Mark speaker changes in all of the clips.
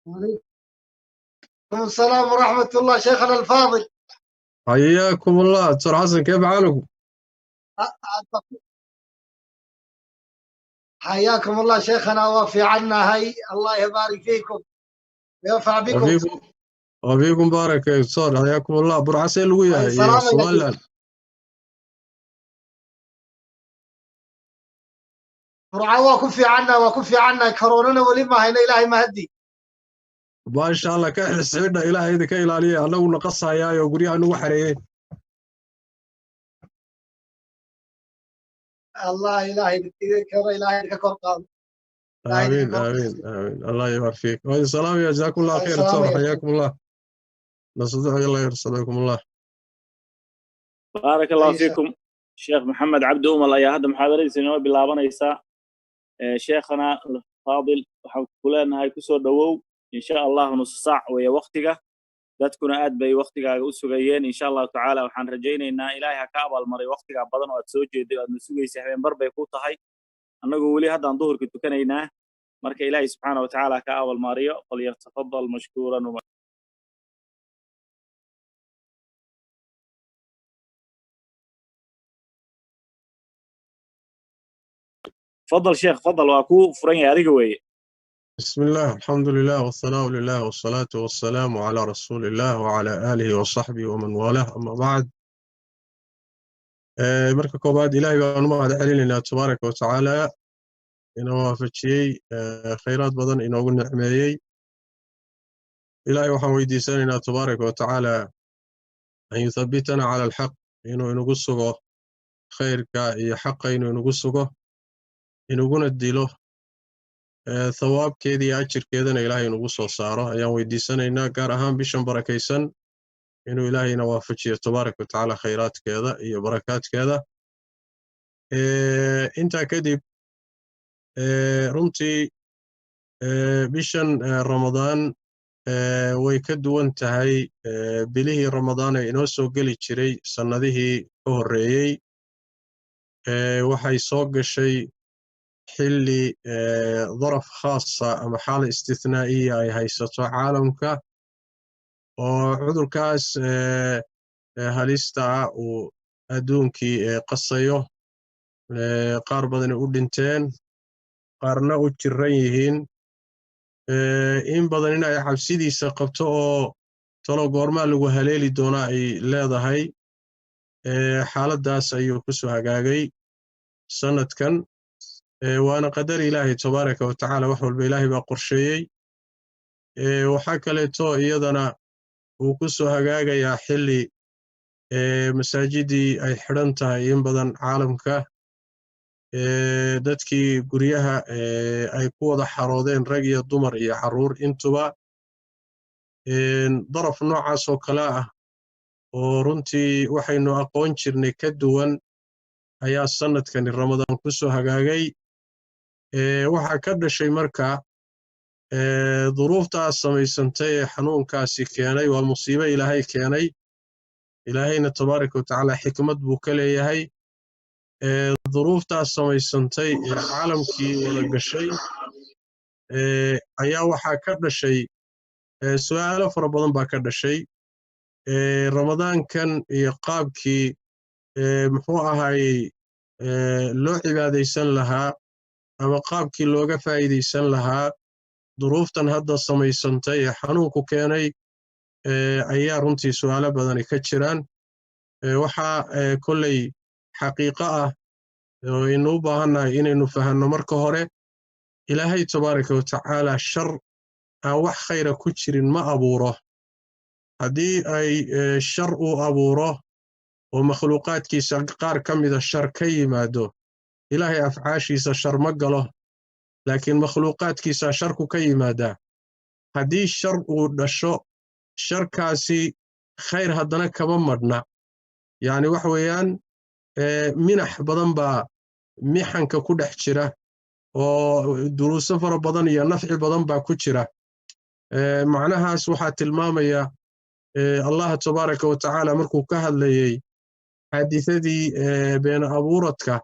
Speaker 1: وعليكم السلام ورحمة الله شيخنا الفاضل.
Speaker 2: حياكم الله دكتور حسن، كيف حالكم؟
Speaker 1: حياكم الله شيخنا وفي عنا هاي، الله يبارك فيكم وينفع بكم.
Speaker 2: وفيكم بارك يا دكتور، حياكم الله. برعسين لويا يا سوالان
Speaker 1: وكن في عنا كورونا ولما هنا إلهي مهدي
Speaker 2: ما شاء الله. كاحل السعيدة إلهي إذا كايل عليها لو نقصها يا وقريها نو حريين.
Speaker 1: الله إلهي كرة
Speaker 2: آمين آمين آمين. الله يبارك فيك. وهذه السلام يا جزاكم الله خير دكتور، حياكم الله. نصدق الله يرسلكم الله.
Speaker 3: بارك الله فيكم. شيخ محمد عبد الله يا هذا محاضرة سنوات باللابانيسا. شيخنا الفاضل وحكولنا هاي كسر دوو إن شاء الله نص ساعة ويا وقتك dadkuna aad bay waqtigaaga u sugayeen insha Allah taala. waxaan rajaynaynaa ilaahay ka abal maray waqtiga badan oo aad soo jeeday aad sugaysaa habeen bar bay ku tahay annagu wali haddaan duhurka tukanaynaa marka ilaahay subhanahu wa taala ka abal mariyo qol yatafadal mashkuran. تفضل شيخ تفضل واكو فرنيا adiga weeye.
Speaker 2: بسم الله الحمد لله والثناء لله والصلاة والسلام على رسول الله وعلى آله وصحبه ومن والاه. أما بعد marka koobaad ilaahay baan u mahad celinaynaa tabaaraka wa tacaala inuu waafajiyey khayraad badan inoogu nicmeeyey. ilaahay waxaan weydiisanaynaa tabaaraka wa tacaala an yuthabbitana cala alxaq, inuu inagu sugo khayrka iyo xaqa, inuu inagu sugo inaguna dilo thawaabkeeda iyo ajirkeedana ilaahay inagu soo saaro ayaan weydiisanaynaa. gaar ahaan bishan barakaysan inuu ilaahayna waafajiyo tabaaraka wa tacaala khayraadkeeda iyo barakaadkeeda. intaa kadib runtii bishan ramadaan way ka duwan tahay bilihii ramadaan ee inoo soo geli jiray sannadihii ka horreeyey. waxay soo gashay xilli daraf khaasa ama xaala istithnaa'iya ay haysato caalamka oo cudurkaas halista ah uu adduunkii qasayo. qaar badani u dhinteen, qaarna u jiran yihiin. in badan in ay xabsidiisa qabto oo talo goormaa lagu haleeli doonaa ay leedahay. xaaladdaas ayuu ku soo hagaagay sanadkan, waana qadar ilaahay tabaaraka wa tacaala. wax walba ilaahay baa qorsheeyey. waxaa kaleeto iyadana uu ku soo hagaagayaa xilli masaajidii ay xidhan tahay in badan caalamka. dadkii guryaha ay ku wada xaroodeen rag iyo dumar iyo carruur intuba. daraf noocaas oo kale ah oo runtii waxaynu aqoon jirnay ka duwan ayaa sanadkani ramadaan ku soo hagaagay. waxaa ka dhashay marka duruuftaas samaysantay ee xanuunkaasi keenay waa musiibo ilaahay keenay. ilaahayna tabaaraka wa tacaala xikmad buu ka leeyahay. duruuftaas samaysantay ee caalamkii wada gashay ayaa waxaa ka dhashay su'aalo fara badan baa ka dhashay. ramadaankan iyo qaabkii muxuu ahaayey loo cibaadaysan lahaa ama qaabkii looga faa'iidaysan lahaa duruuftan hadda samaysantay ee xanuunku keenay ayaa runtii su'aalo badani ka jiraan. waxaa kolley xaqiiqo ah oo aynu u baahannahay inaynu fahanno marka hore ilaahay tabaaraka wa tacaala shar aan wax khayra ku jirin ma abuuro. haddii ay shar uu abuuro oo makhluuqaadkiisa qaar ka mida shar ka yimaado, ilaahay afcaashiisa shar ma galo, laakiin makhluuqaadkiisa sharku ka yimaadaa. haddii shar uu dhasho, sharkaasi khayr haddana kama madhna. yacni wax weeyaan minax badan baa mixanka ku dhex jira oo duruuso fara badan iyo nafci badan baa ku jira. macnahaas waxaa tilmaamaya allah tabaaraka wa tacaala markuu ka hadlayey xaadiثadii been abuuradka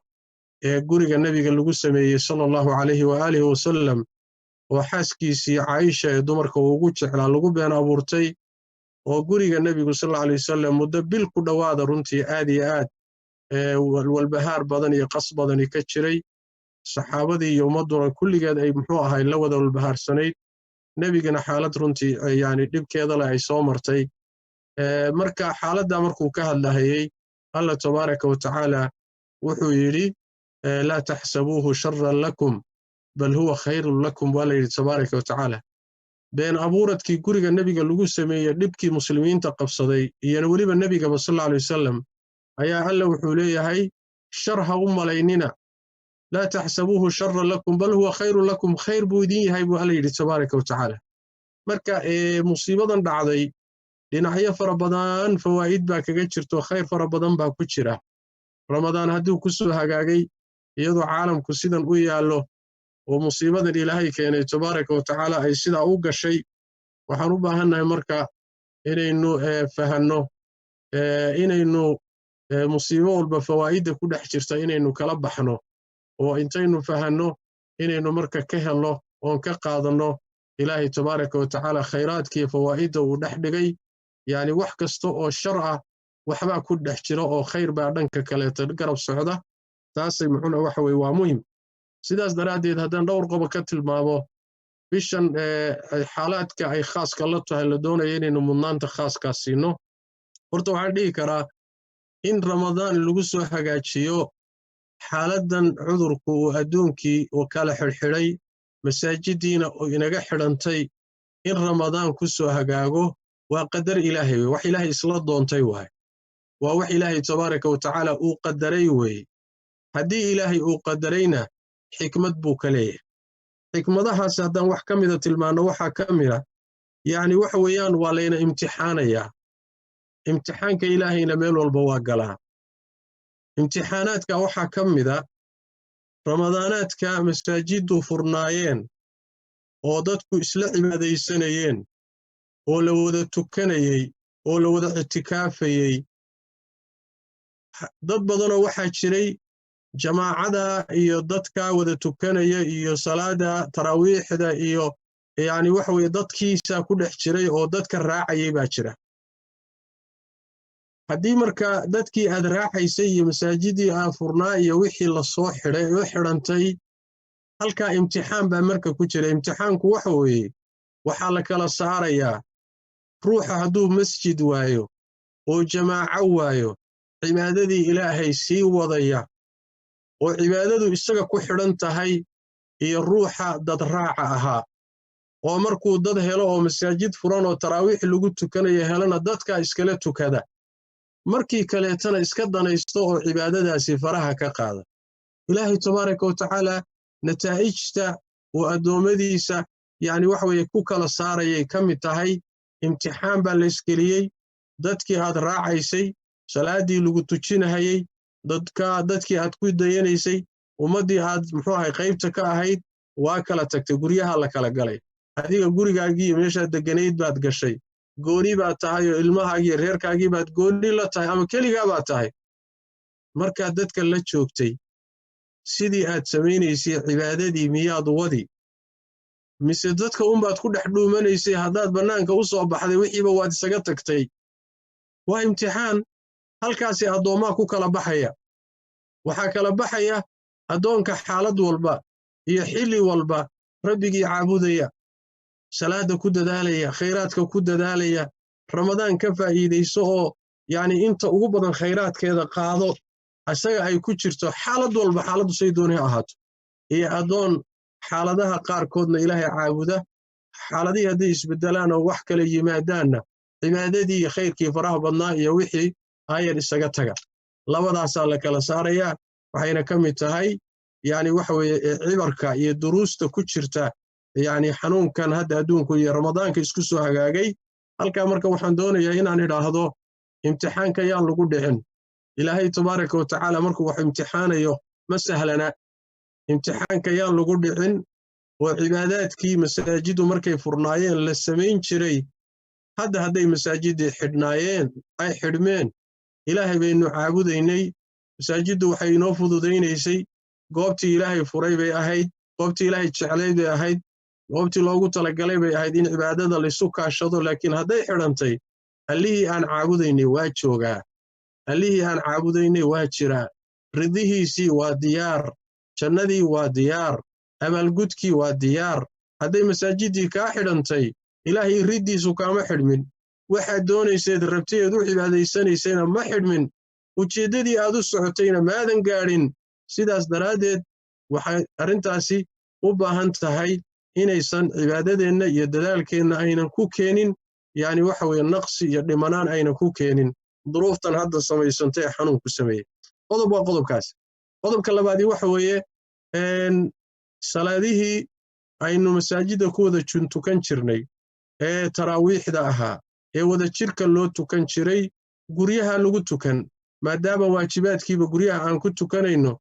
Speaker 2: ee guriga nebiga lagu sameeyey sala allahu calayhi wa aalihi wasalam, oo xaaskiisii Caaisha ee dumarka ugu jeclaa lagu been abuurtay oo guriga Nabiga sallallahu alayhi wasallam muddo bil ku dhawaada runtii aad iyo aad walbahaar badan iyo qas badan ka jiray saxaabadii iyo ummaduna kulligeed ay muxuu ahay la wada walbahaarsanayd nabigana xaalad runtii yani dhibkeeda leh ay soo martay marka xaaladda markuu ka hadlayay Allah tabaaraka wa ta'ala wuxuu yiri la tahsabuhu sharran lakum bal huwa khayrun lakum wala yiri tabaaraka wa ta'ala been abuuradkii guriga nabiga lagu sameeyay dhibkii muslimiinta qabsaday iyo waliba nabiga sallallahu alayhi wasallam ayaa Allah wuxuu leeyahay sharha umalaynina la tahsabuhu sharran lakum bal huwa khayrun lakum khayr buudin yahay buu Allah yiri tabaaraka wa ta'ala marka musiibadan dhacday dhinacyo fara badan fawaa'id baa kaga jirto khayr fara badan baa ku jira ramadaan hadduu ku soo hagaagay iyadoo caalamku sidan u yaalo oo musiibadan ilaahay keenay tabaaraka wa ta'ala ay sida u gashay waxaan u baahannahay marka inaynu fahanno inaynu musiibo walba fawaa'idda ku dhex jirta inaynu kala baxno oo intaynu fahanno inaynu marka ka helno oo ka qaadano ilaahay tabaaraka wa ta'ala khayraadkii fawaa'idda uu dhex dhigay yani wax kasto oo shar ah waxba ku dhex jiro oo khayr baa dhanka kale garab socda taasay muxuna waxa way waa muhiim sidaas daraadeed haddaan dhowr qodob ka tilmaamo bishan xaaladka ay khaaska la tahay la doonayo inaynu mudnaanta khaaska siino horta waxaan dhihi karaa in ramadaan lagu soo hagaajiyo xaaladan cudurku oo adduunkii oo kala xirxiray masaajidiina oo inaga xidhantay in ramadaan ku soo hagaago waa qadar ilaahay wax ilaahay isla doontay waa wax ilaahay tabaaraka wa ta'ala uu qadaray way haddii ilaahay uu qadarayna xikmad buu ka leeyahay xikmadahaas haddaan wax ka mida tilmaano waxaa ka mida yani waxa weeyaan waa layna imtixaanayaa imtixaanka ilaahayna meel walba waa galaa imtixaanaadka waxaa ka mida ramadaanaadka masaajidu furnaayeen oo dadku isla cibaadaysanayeen oo la wada tukanayay oo la wada itikaafayay dad badanoo waxaa jiray jamaacada iyo dadka wada tukanaya iyo salaada taraawiixda iyo yani waxa weeye dadkiisa ku dhex jiray oo dadka raacayay baa jira haddii marka dadkii aad raacaysay iyo masaajidii aad furnaa iyo wixii la soo xidhay oo xidhantay halka imtixaan baa marka ku jira imtixaanku waxa weeye waxaa la kala saarayaa ruuxa hadduu masjid waayo oo jamaaco waayo cibaadadii ilaahay sii wadaya oo cibaadadu isaga ku xidhan tahay iyo ruuxa dad raaca ahaa oo markuu dad helo oo masaajid furan oo taraawiix lagu tukanayo helana dadka iskala tukada markii kaleetana iska danaysto oo cibaadadaasi faraha ka qaada ilaahay tabaaraka wa ta'ala nataa'ijta oo adoomadiisa yani wax weeye ku kala saarayay kamid tahay imtixaan baa la isgeliyay dadkii aad raacaysay salaadii lagu tujinahayay dadkii aad ku dayanaysay ummadii aad muxuu ahay qaybta ka ahayd waa kala tagtay guryaha la kala galay adiga gurigaagii meesha deganayd baad gashay gooni baad tahay oo ilmahaagii reerkaagii baad gooni la tahay ama keligaa baad tahay markaa dadka la joogtay sidii aad samaynaysay cibaadadii miyaad wadi mise dadka baad ku dhex dhuumanaysay haddaad bannaanka u soo baxday wixiiba waad isaga tagtay waa imtixaan halkaasi addoomaa ku kala baxaya waxaa kala baxaya addoonka xaalad walba iyo xilli walba rabbigii caabudaya salaada ku dadaalaya khayraadka ku dadaalaya ramadaan ka faa'iideyso oo yani inta ugu badan khayraadkeeda qaado asaga ay ku jirto xaalad walba xaaladdu say dooni ha ahaato iyo addoon xaaladaha qaarkoodna ilaahay caabuda xaaladihii hadday isbedelaan oo wax kale yimaadaanna cibaadadii iyo khayrkii faraha badnaa iyo wixii ayar isaga taga labadaasaa la kala saarayaa waxayna ka mid tahay yani waxa weeye cibarka iyo duruusta ku jirta yani xanuunkan hadda adduunku iyo ramadaanka isku soo hagaagay halkaa marka waxaan doonayaa inaan idhaahdo imtixaanka yaan lagu dhicin ilaahay tabaaraka wa ta'ala markuu wax imtixaanayo ma sahlana imtixaanka yaan lagu dhicin oo cibaadaadkii masaajidu markay furnaayeen la samayn jiray hadday masaajidii xidhnaayeen ay xidhmeen ilaahay baynu caabudaynay masaajiddu waxay inoo fududaynaysay goobtii ilaahay furay bay ahayd goobtii ilaahay jeclay bay ahayd goobtii loogu talagalay bay ahayd in cibaadada laysu kaashado laakiin hadday xidhantay allihii aan caabudaynay waa joogaa allihii aan caabudaynay waa jiraa ridihiisii waa diyaar jannadii waa diyaar abaalgudkii waa diyaar hadday masaajidii kaa xidhantay ilaahay riddiisu kaama xidhmin waxaad doonayseed rabtayeed u cibaadaysanaysayna ma xidhmin ujeeddadii aad u socotayna maadan gaadhin sidaas daraaddeed waxay arrintaasi u baahan tahay inaysan cibaadadeenna iyo dadaalkeenna aynan ku keenin yacni waxa weeye naqsi iyo dhimanaan aynan ku keenin duruuftan hadda samaysantay ee xanuunku sameeyey qodob waa qodobkaas qodobka labaadii waxa weeye salaadihii aynu masaajidda ku wada tukan jirnay ee taraawiixda ahaa ee wada jirka loo tukan jiray guryaha lagu tukan maadaama waajibaadkiiba guryaha aan ku tukanayno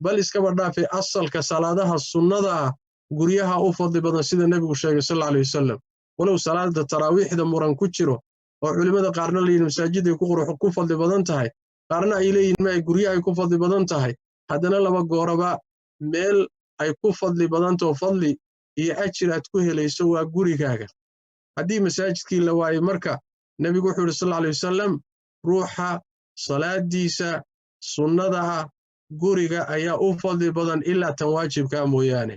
Speaker 2: bal iskaba dhaafay asalka salaadaha sunnada ah guryaha u fadli badan sida nebigu sheegay sallallahu alayhi wasallam walow salaada taraawiixda muran ku jiro oo culimada qaarna leeyihiin masaajiday ku fadli badan tahay qaarna ay leeyihiin ma guryaha ay ku fadli badan tahay haddana laba gooraba meel ay ku fadli badanto fadli iyo ajir aad ku helayso waa gurigaaga haddii masaajidkii la waayay marka nebigu wuxuu yidhi sallallahu alayhi wasallam ruuxa salaadiisa sunnada ah guriga ayaa u fadli badan ilaa tan waajibka mooyaane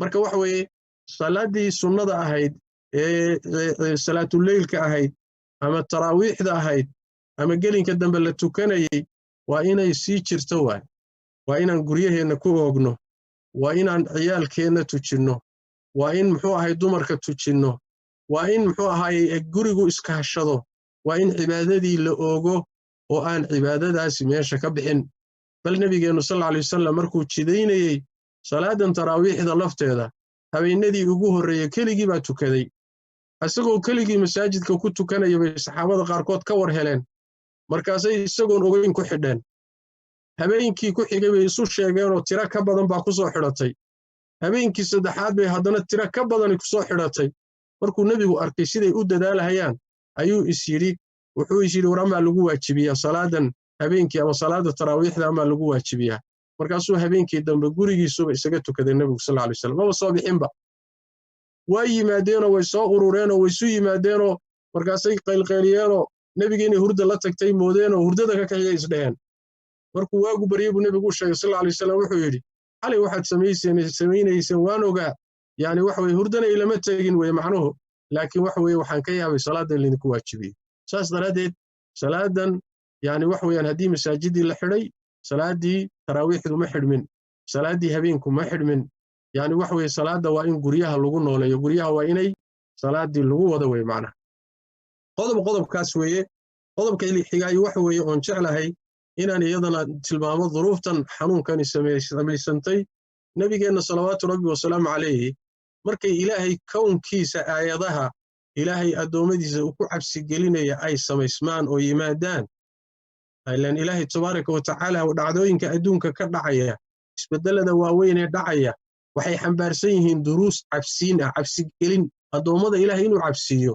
Speaker 2: marka waxa weeye salaadii sunnada ahayd ee salaatuleylka ahayd ama taraawiixda ahayd ama gelinka dambe la tukanayay waa inay sii jirto waa inaan guryaheenna ku oogno waa inaan ciyaalkeenna tujinno waa in muxuu ahay dumarka tujinno waa in muxuu ahay gurigu iskaashado waa in cibaadadii la oogo oo aan cibaadadaasi meesha ka bixin bal nabigeennu sallallahu alayhi wasallam markuu jidaynayay salaadan taraawiixda lafteeda habeenadii ugu horreeyay keligii baa tukaday asagoo keligii masaajidka ku tukanaya bay saxaabada qaarkood ka war heleen markaasay isagoon ogeyn ku xidheen habeenkii ku xigay bay isu sheegeenoo tiro ka badan baa ku soo xidhatay habeenkii saddexaad bay haddana tiro ka badani ku soo xidhatay markuu nebigu arkay siday u dadaalahayaan ayuu wuxuu is yidhi war amaa lagu waajibiyaa salaadan habeenkii ama salaada taraawiixda amaa lagu waajibiyaa markaasuu habeenkii dambe gurigiisuba isaga tukaday nebigu sallallahu alayhi wasallam maba soo bixinba way yimaadeenoo way soo urureenoo way isu yimaadeenoo markaasay qaylqayliyeenoo nebiga inay hurda la tagtay moodeenoo hurdada ka kaxiyay isdheheen markuu waagu baryey buu nebigu u sheegay sallallahu alayhi wasallam wuxuu yidhi xalay waxaad samaynayseen waan ogaa yani waxa weye hurdana ilama tegin weye macnuhu laakiin waxa weye waxaan ka yaabay salaadan laydinku waajibiyey saas daraaddeed salaadan yani waxa weeyaan haddii masaajidii la xidhay salaadii taraawiixdu ma xidhmin salaadii habeenku ma xidhmin yani waxa weye salaada waa in guryaha lagu nooleeyo guryaha waa inay salaadii lagu wada weye macnaha qodobkaas weeye qodobka xigaayo waxa weeye oon jeclahay inaan iyadana tilmaamo duruuftan xanuunkani samaysantay nabigeenna salawaatu rabbi wasalaamu calayhi markay ilaahay kownkiisa aayadaha ilaahay addoommadiisa uu ku cabsi gelinaya ay samaysmaan oo yimaadaan ilaan ilaahay tabaaraka wa tacaala dhacdooyinka adduunka ka dhacaya isbedelada waaweyn ee dhacaya waxay xambaarsan yihiin duruus cabsiin ah cabsigelin addoommada ilaahay inuu cabsiiyo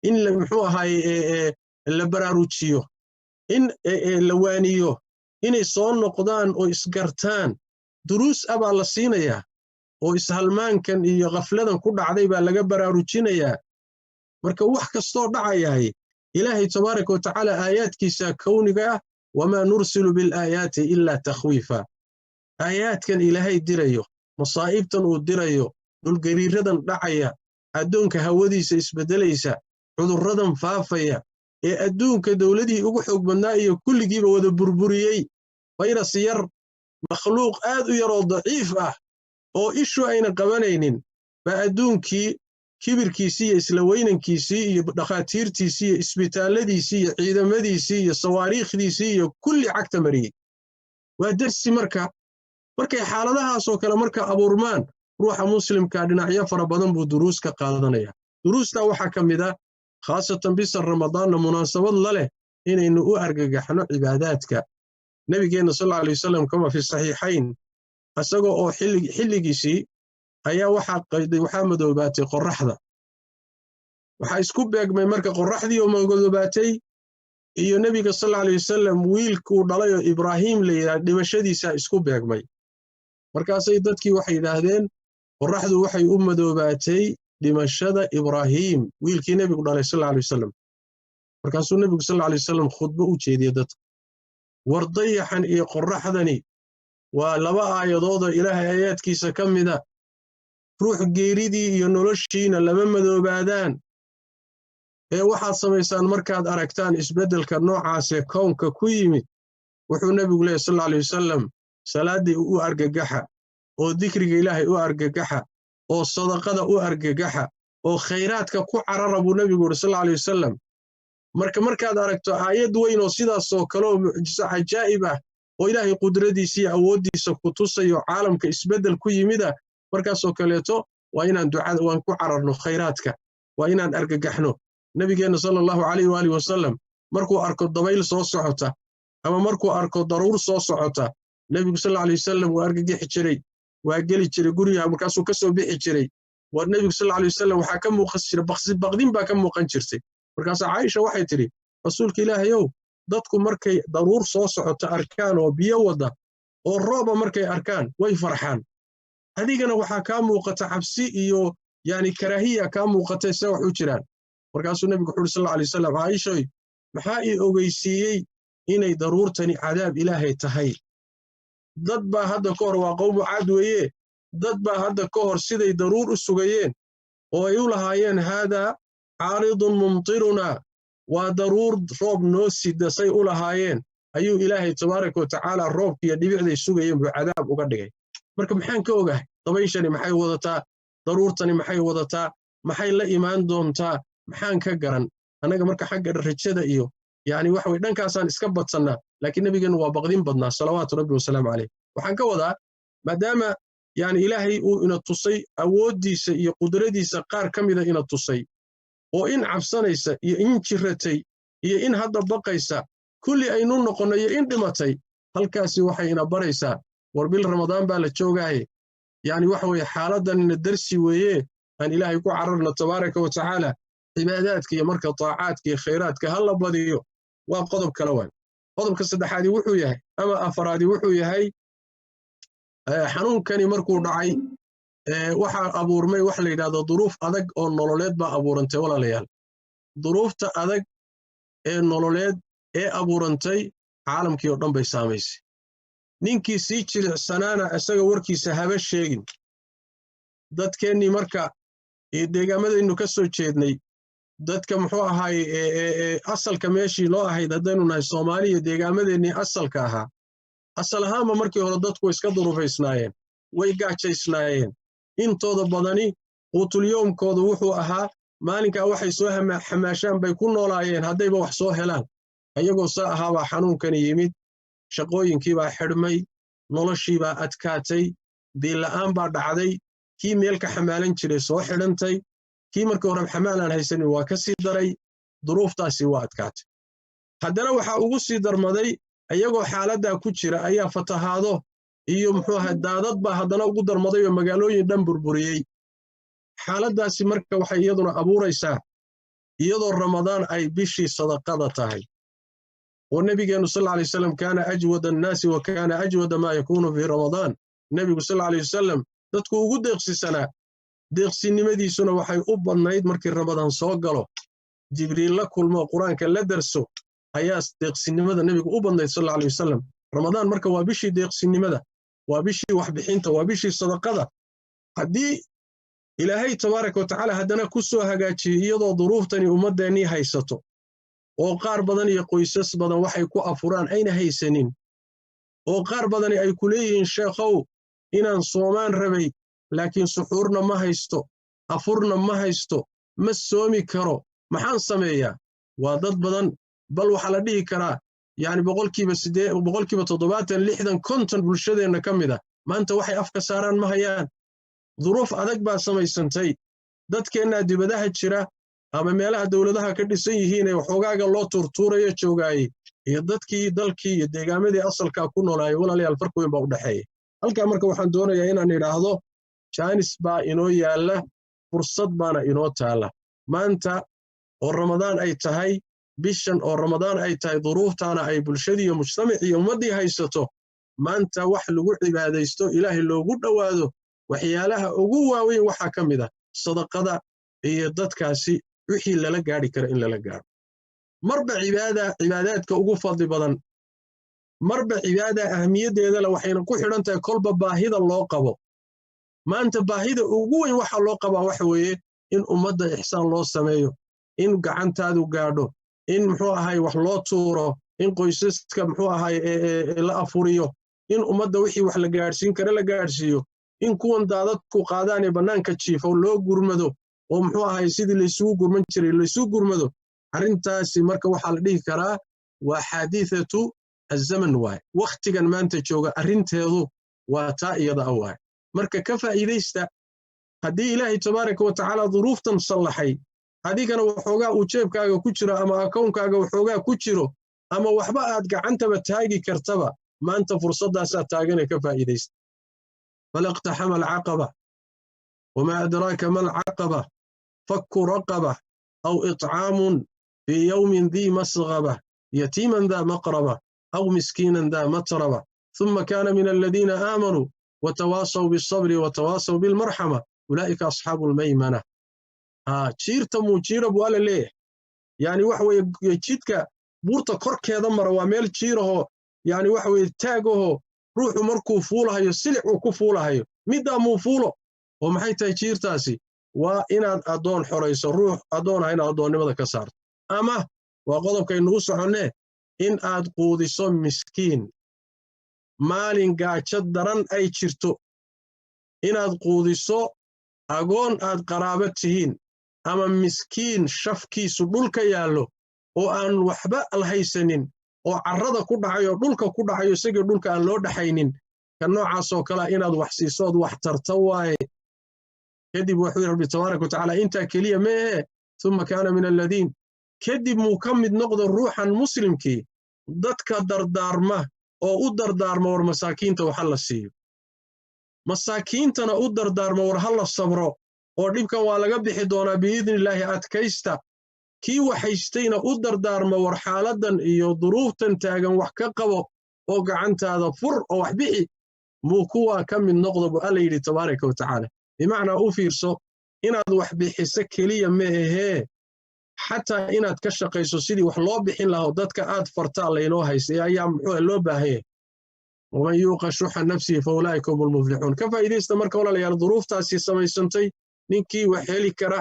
Speaker 2: in muxuu ahaaye la baraarujiyo in la waaniyo inay soo noqdaan oo isgartaan duruus abaa la siinayaa oo ishalmaankan iyo khafladan ku dhacday baa laga baraarujinayaa marka wax kastoo dhacayahay ilaahay tabaaraka wa tacaala aayaadkiisa kowniga ah wamaa nursilu bilaayaati ilaa takhwiifa aayaadkan ilaahay dirayo masaa'ibtan uu dirayo dhulgariiradan dhacaya adduunka hawadiisa isbeddelaysa cudurradan faafaya ee adduunka dowladihii ugu xoog badnaa iyo kulligiiba wada burburiyey fayras yar makhluuq aad u yaroo daciif ah oo ishu ayna qabanaynin baa adduunkii kibirkiisii iyo isla weynankiisii iyo dhakhaatiirtiisii iyo isbitaalladiisii iyo ciidamadiisii iyo sawaariikhdiisii iyo kulli cagta mariyey waa darsi markay xaaladahaasoo kale marka abuurmaan ruuxa muslimka dhinacyo fara badan buu duruus ka qaadanaya duruustaa waxaa ka mid ah khaasatan bisha ramadaanna munaasabad la leh inaynu u argagaxno cibaadaadka nabigeenna sallallahu alayhi wasallam kama fi saxiixayn asagoo oo xilligiisii ayaa waxaa madoobaatay qorraxda waxaa isku beegmay marka qorraxdii oo madoobaatay iyo nebiga sallallahu alayhi wasallam wiilkuu dhalay oo ibraahim la yidhaah dhimashadiisaa isku beegmay markaasay dadkii waxay yidhaahdeen qorraxdu waxay u madoobaatay dhimashada Ibraahim wiilkii nabigu dhalay sallallahu alayhi wasallam markaasuu nabigu sallallahu alayhi wasallam khudbo u jeediyay dadka wardayaxan iyo qorraxdani waa laba aayadood oo Ilaahay aayaadkiisa ka mid ah ruux geeridii iyo noloshiina lama madoobaadaan ee waxaad samaysaan markaad aragtaan isbeddelka noocaas ee koonka ku yimid wuxuu nabigu leeyahay sallallahu alayhi wasallam salaadii u argagaxa oo dhikriga Ilaahay u argagaxa oo sadaqada u argagaxa oo khayraadka ku carara buu nabigu sallallahu alayhi wasallam markaad aragto aayad weyn oo sidaas oo kale oo mucjiso cajaa'ib ah oo Ilaahay qudradiisa iyo awoodiisa ku tusayo caalamka isbeddel ku yimida markaas oo kaleeto waa inaan ducada waan ku cararno khayraadka waa inaan argagaxno nabigeena sallallahu alayhi wa alihi wasallam markuu arko dabayl soo socota ama markuu arko daruur soo socota nabigu sallallahu alayhi wasallam waa argagaxi jiray waa geli jiray guriga markaasuu ka soo bixi jiray waa nabigu sallallahu alayhi wasallam waxa ka muuqan jiray baqdin baa ka muuqan jirtay markaas Aisha waxay tiri rasuulka Ilaahayow dadku markay daruur soo socota arkaan oo biyo wada oo rooba markay arkaan way farxaan adigana waxa ka muuqata cabsi iyo yani karaahiya ka muuqata say wax u jiraan markaasuu nabigu sallallahu alayhi wasallam Aisha maxaa ii ogeysiiyay inay daruurtani cadaab Ilaahay tahay dad baa hadda ka hor waa qowm caad weeye dad baa hadda ka hor siday daruur u sugayeen oo ay u lahaayeen hada caaridun mumtiruna waa daruur roob noo sida say u lahaayeen ayuu Ilaahay tabaaraka wa tacaala roobkiyo dhibicday sugayeen buu cadaab uga dhigay marka maxaan ka ogahay dabayshani maxay wadataa daruurtani maxay wadataa maxay la imaan doontaa maxaan ka garan anaga marka xagga rajada iyo yani wax way dhankaasaan iska badsanaa laakiin nabigeenu waa baqdin badnaa salawaatu rabbi wa salaamu alayhi waxaan ka wadaa maadaama yani Ilaahay uu ina tusay awoodiisa iyo qudradiisa qaar kamida ina tusay oo in cabsanaysa iyo in jiratay iyo in hadda baqaysa kulli aynu noqonayo in dhimatay halkaasi waxay ina baraysaa war bil ramadaan baa la joogaaye yani waxa way xaaladan darsi weeye aan Ilaahay ku cararna tabaaraka wa tacaala cibaadaadka iyo marka taacaadka iyo khayraadka hal la badiyo waa qodob kala waan qodobka saddexaadi wuxuu yahay ama afaraadi wuxuu yahay xanuunkani markuu dhacay waxa abuurmay wax la yiraahdo duruuf adag oo nololeed baa abuurantay walaalayaal duruufta adag ee nololeed ee abuurantay caalamkii oo dhan bay saameysay ninkii sii jilicsanaana isaga warkiisa haba sheegin dadkeenni marka deegaamadaynu ka soo jeednay dadka muxuu ahaay asalka meeshii loo ahayd haddaynu nahay Soomaaliya deegaamadeenni asalka ahaa asal ahaanba markii hore dadku iska duruufaysnaayeen way gaajaysnaayeen intooda badani quutulyoomkooda wuxuu ahaa maalinkaa waxay soo xamaashaan bay ku noolaayeen haddayba wax soo helaan ayagoo saa ahaabaa xanuunkani yimid shaqooyinkii baa xidhmay noloshii baa adkaatay biila'aan baa dhacday kii meelka xamaalan jiray soo xidhantay kii markii hore xamaalaan haysanin waa ka sii daray duruuftaasi waa adkaatay haddana waxaa ugu sii darmaday ayagoo xaaladdaa ku jira ayaa fatahaado iyo muxuu ahaa daadad baa haddana ugu darmaday oo magaalooyin dhan burburiyey xaaladdaasi marka waxay iyaduna abuuraysaa iyadoo ramadaan ay bishii sadaqada tahay oo nabigeenu sallallahu alayhi wasallam kaana ajwada an-naasi wa kaana ajwada ma yakunu fi ramadaan nabigu sallallahu alayhi wasallam dadku ugu deeqsisanaa deeqsinimadiisuna waxay u badnayd markii ramadaan soo galo jibriil la kulmo quraanka la darso ayaa deeqsinimada nabigu u badnayd sallallahu alayhi wasallam ramadaan marka waa bishii deeqsinimada waa bishii wax bixinta waa bishii sadaqada hadii ilaahay tabaaraka wa tacaala haddana ku soo hagaajiyay iyadoo duruuftani ummadeennii haysato oo qaar badan iyo qoysas badan waxay ku afuraan ayna haysanin oo qaar badani ay ku leeyihiin sheekhow inaan soomaan rabay laakiin suxuurna ma haysto afurna ma haysto ma soomi karo maxaan sameeyaa waa dad badan bal waxa la dhihi karaa yani boqolkiiba 70 60 50 bulshadeenna ka mid ah maanta waxay afka saaraan ma hayaan duruuf adag baa samaysantay dadkeenna dibadaha jira ama meelaha dawladaha ka dhisan yihiin ee waxoogaaga loo turtuurayo joogaayay iyo dadkii dalkii iyo deegaamadii asalka ku noolaayay walaalayaal farq weyn baa u dhaxeeya halka marka waxaan doonayaa inaan idhaahdo jaanis baa inoo yaala fursad baana inoo taala maanta oo ramadaan ay tahay bishan oo ramadaan ay tahay duruuftaana ay bulshadii iyo mujtamacii iyo ummadii haysato maanta wax lagu cibaadaysto ilaahay loogu dhawaado waxyaalaha ugu waaweyn waxaa ka mid ah sadaqada iyo dadkaasi wixii lala gaari kara in lala gaaro marba cibaadaadka ugu fadli badan marba cibaada ahmiyaddeeda la waxayna ku xidhan tahay kolba baahida loo qabo maanta baahida ugu weyn waxa loo qabaa waxa weeye in ummadda ixsaan loo sameeyo in gacantaadu gaadho in muxuu ahay wax loo tuuro in qoysaska muxuu ahay la afuriyo in ummadda wixii wax la gaadhsiin kara la gaadhsiiyo in kuwan daadadku qaadaan ee bannaanka jiifo loo gurmado oo muxuu ahay sidii laysugu gurman jiray laysugu gurmado arrintaasi marka waxaa la dhihi karaa waa xaadiithatu azaman waaye wakhtigan maanta jooga arrinteedu waa taa iyada ah waaye marka ka faa'iidaysta haddii ilaahay tabaaraka wa tacaala duruuftan sallaxay adigana waxoogaa uu jeebkaaga ku jiro ama akoonkaaga waxoogaa ku jiro ama waxba aad gacantaba taagi kartaba maanta fursaddaasaa taaganee ka faa'iidaysta falaqtaxama alcaqaba wamaa adraaka ma alcaqaba fakku raqaba aw itcaamun fii yawmin dii masgaba yatiiman daa maqraba aw miskiinan daa matraba ثم كان من الذين آمنوا وتواصوا بالصبر وتواصوا بالمرحمة أولئك أصحاب الميمنة جيرتا مو جيرا بوالا ليه يعني وحوي جيدك بورتا كورك هذا مرة وميل جيره يعني وحوي تاقه روح مركو فولها يسلع وكفولها مدى مو فوله ومحيتا جيرتاسي وإن أدون حريص الروح أدون هنا أدون لماذا كسارت أما وقضب كي نغص عنه إن أد قودسون مسكين maalin gaajo daran ay jirto inaad quudiso agoon aad qaraabo tihiin ama miskiin shafkiisu dhulka yaallo oo aan waxba alhaysanin oo carrada ku dhacayo dhulka ku dhacayo isagii dhulka aan loo dhaxaynin ka noocaasoo kale inaad wax siisood wax tarta waaye kadib wuxuu rabbi tabaaraka wa tacaala intaa keliya meehe uma kaana min aladiin kadib muu ka mid noqdo ruuxan muslimkii dadka dardaarma oo u dardaarmo war masaakiinta wax la siiyo masaakiintana u dardaarmo war hal la sabro oo dhibkan waa laga bixi doonaa biidnillaahi adkaysta kii waxaystayna u dardaarmo war xaaladan iyo duruuftan taagan wax ka qabo oo gacantaada fur oo wax bixi muu kuwaa ka mid noqdo buu alla yidhi tabaaraka wa tacaala bimacnaa u fiirso inaad wax bixiso keliya ma ahee xataa inaad ka shaqayso sidii wax loo bixin lahaa dadka aad fartaa laynoo haysay ayaa muxuu loo baahanyay waman yuuqa shuxa nafsihi fa ulaa'ika hum almuflixuun ka faa'iidaysta marka walaalayaal duruuftaasi samaysantay ninkii wax heli kara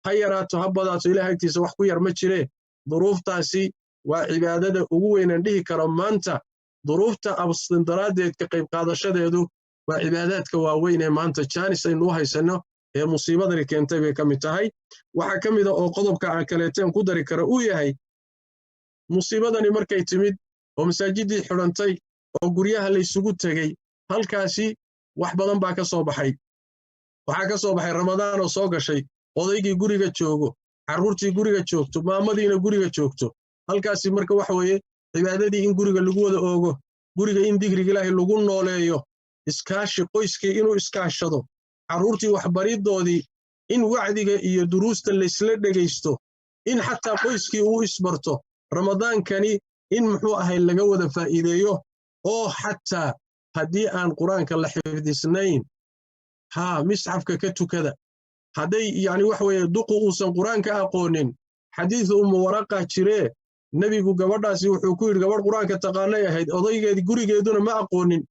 Speaker 2: ha yaraato ha badaato ilaah agtiisa wax ku yar ma jiree duruuftaasi waa cibaadada ugu weynaan dhihi karo maanta duruufta abstin daraaddeed ka qayb qaadashadeedu waa cibaadaadka waaweyn ee maanta jaanis aynu u haysanno ee musiibadani keentay bay ka mid tahay waxaa ka mid a oo qodobka aan kaleeteen ku dari kara uu yahay musiibadani markay timid oo masaajidii xidhantay oo guryaha laysugu tegey halkaasi wax badan baa ka soo baxay waxaa ka soo baxay ramadaan oo soo gashay odaygii guriga joogo carruurtii guriga joogto maamadiina guriga joogto halkaasi marka waxa weeye cibaadadii in guriga lagu wada oogo guriga in digriga ilaahay lagu nooleeyo iskaashi qoyskii inuu iskaashado carruurtii waxbariddoodii in wacdiga iyo duruusta laysla dhegaysto in xataa qoyskii uu isbarto ramadaankani in muxuu ahay laga wada faa'iideeyo oo xataa haddii aan qur-aanka la xifdisnayn misxafka ka tukada hadday yani waxa weeye duqu uusan qur-aanka aqoonin xadiidu ummu waraqa jiree nebigu gabadhaasi wuxuu ku yidhi gabadh qur-aanka taqaanay ahayd odaygeedi gurigeeduna ma aqoonin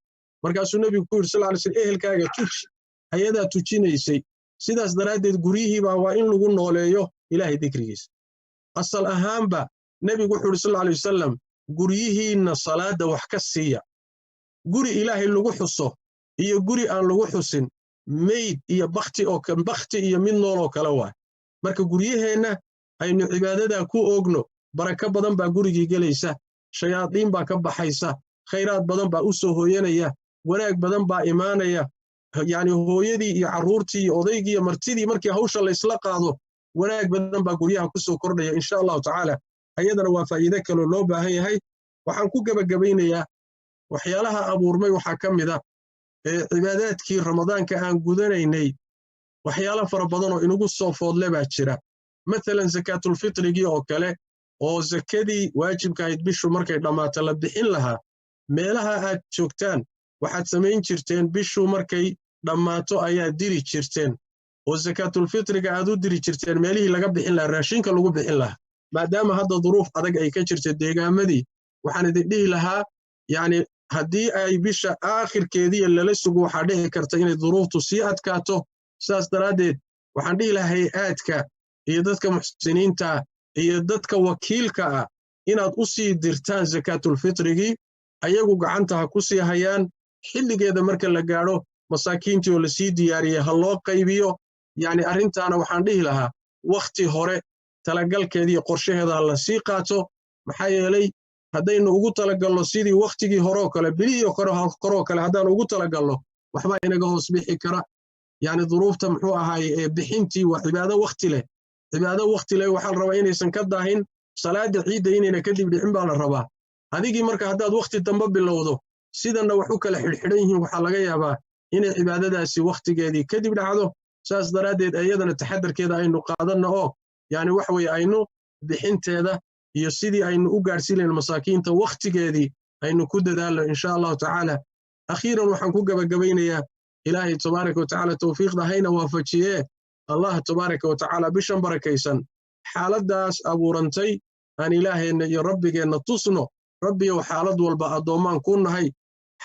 Speaker 2: markaasuu nebigu ku yidhi sal ly slm ehelkaaga tuji ayadaa tujinaysay sidaas daraaddeed guryihiibaa waa in lagu nooleeyo ilaahay dikrigiisa asal ahaanba nebigu wuxuu yidhi sal alay wasalam guryihiinna salaadda wax ka siiya guri ilaahay lagu xuso iyo guri aan lagu xusin mayd iyo bakhti iyo mid nooloo kale waay marka guryaheenna aynu cibaadadaa ku oogno barako badan baa gurigii gelaysa shayaadiin baa ka baxaysa khayraad badan baa u soo hooyanaya wanaag badan baa imaanaya yani hooyadii iyo carruurtii iyo odaygii iyo martidii markii hawsha laysla qaado wanaag badan baa guryaha ku soo kordhaya insha allahu tacaala ayadana waa faa'iide kaloo loo baahan yahay waxaan ku gebagabaynayaa waxyaalaha abuurmay waxaa ka mid a cibaadaadkii ramadaanka aan gudanaynay waxyaalo fara badan oo inagu soo foodle baa jira maalan zakaatulfitrigii oo kale oo zakadii waajibka ahayd bishu markay dhammaato la bixin lahaa meelaha aad joogtaan waxaad samayn jirteen bishu markay dhammaato ayaa diri jirteen oo zakaatulfitriga aad u diri jirteen meelihii laga bixin lahaa raashinka lagu bixin lahaa maadaama hadda duruuf adag ay ka jirta deegaamadii waxaan idin dhihi lahaa yacni haddii ay bisha aakhirkeedii lala sugo waxaa dhici karta inay duruuftu sii adkaato saas daraaddeed waxaan dhihi lahaa hay-aadka iyo dadka muxsiniinta iyo dadka wakiilka ah inaad u sii dirtaan zakaatulfitrigii ayagu gacanta ha ku sii hayaan xilligeeda marka la gaadho masaakiintii oo la sii diyaariyey ha loo qaybiyo yacni arrintaana waxaan dhihi lahaa wakhti hore talagalkeeda iyo qorshaheeda ha la sii qaato maxaa yeelay haddaynu ugu talagalno sidii wakhtigii horoo kale bilihii koroo kale haddaan ugu talagalno waxbaa inaga hoos bixi kara yacni duruufta muxuu ahaay ee bixintii waa cibaado wakhti leh waxaa la rabaa inaysan ka daahin salaada ciidda inayna kadib dhicin baa la rabaa adigii marka haddaad wakhti dambe bilowdo sidanna wax u kala xidhxidhan yihiin waxaa laga yaabaa inay cibaadadaasi wakhtigeedii kadib dhacdo saas daraaddeed iyadana taxadarkeeda aynu qaadanno oo yacni waxa weeye aynu bixinteeda iyo sidii aynu u gaadhsiinayn masaakiinta wakhtigeedii aynu ku dadaalno insha allahu tacaala akhiiran waxaan ku gabagabaynayaa ilaahay tabaaraka watacaala tawfiiqda hayna waafajiyee allah tabaaraka watacaala bishan barakaysan xaaladdaas abuurantay aan ilaaheenna iyo rabbigeenna tusno rabbiyow xaalad walba addoommaan ku nahay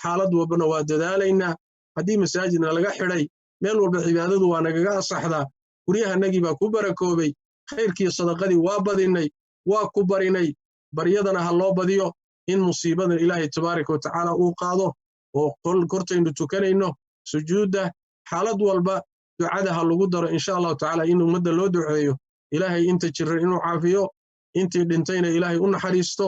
Speaker 2: xaalad walbana waa dadaalaynaa haddii masaajidna laga xidhay meel walba cibaadadu waa nagaga asaxdaa guryahanagii baa ku barakoobay khayrkiiyo sadaqadii waa badinnay waa ku barinay baryadana ha loo badiyo in musiibadan ilaahay tabaaraka watacaala uu qaado oo kortaynu tukanayno sujuudda xaalad walba ducada ha lagu daro insha allahu tacaala in ummadda loo duceeyo ilaahay inta jiran inuu caafiyo intii dhintayna ilaahay u naxariisto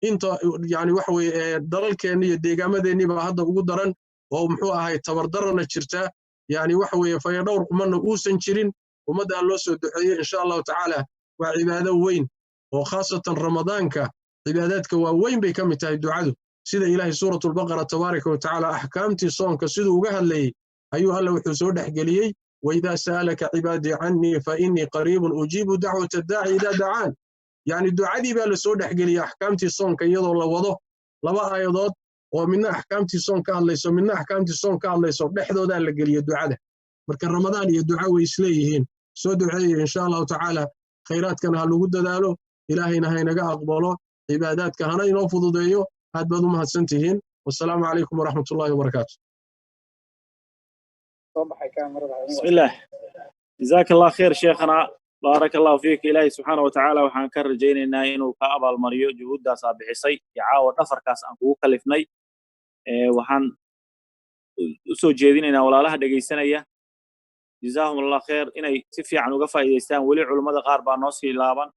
Speaker 2: inta yacni waxa weeye dalalkeenni iyo deegaamadeenni baa hadda ugu daran oo muxuu ahay tabardarana jirta yacni waxa weeye fayadhowr ummadna uusan jirin ummadda loo soo duceeyo insha allahu tacaala waa cibaado weyn oo khaasatan ramadaanka cibaadaadka waa weyn bay ka mid tahay ducadu sida ilaahay suuratulbaqara tabaaraka watacaala axkaamtii soonka siduu uga hadlayey ayuu alla wuxuu soo dhexgeliyey waidaa sa'alaka cibaadii cannii fa innii qariibun ujiibu dacwata daaci idaa dacaan yacni ducadii baa la soo dhexgeliyey axkaamtii soonka iyadoo la wado laba aayadood oo midna axkaamtii soon ka hadlayso midna axkaamtii soon ka hadlayso dhexdoodaa la geliyo ducada marka ramadaan iyo duca way isleeyihiin soo duceeya insha allahu tacaala khayraadkana ha lagu dadaalo ilaahayna haynaga aqbalo cibaadaadka hana inoo fududeeyo aad baad u mahadsan tihiin wasalaamu calaykum waraxmatullaahi wabarakaatu
Speaker 3: بسم الله جزاك الله خير شيخنا بارك الله فيك إلهي سبحانه وتعالى وحان كرجينا إنه كأبا المريو جهود دا صابحيسي يعاود نفر كاس أنكو كلفني وحان سو جيدين ولا لها دقيسانية جزاهم الله خير إني سفي عن وقفة إيستان ولي علماء غاربا نوصي لابا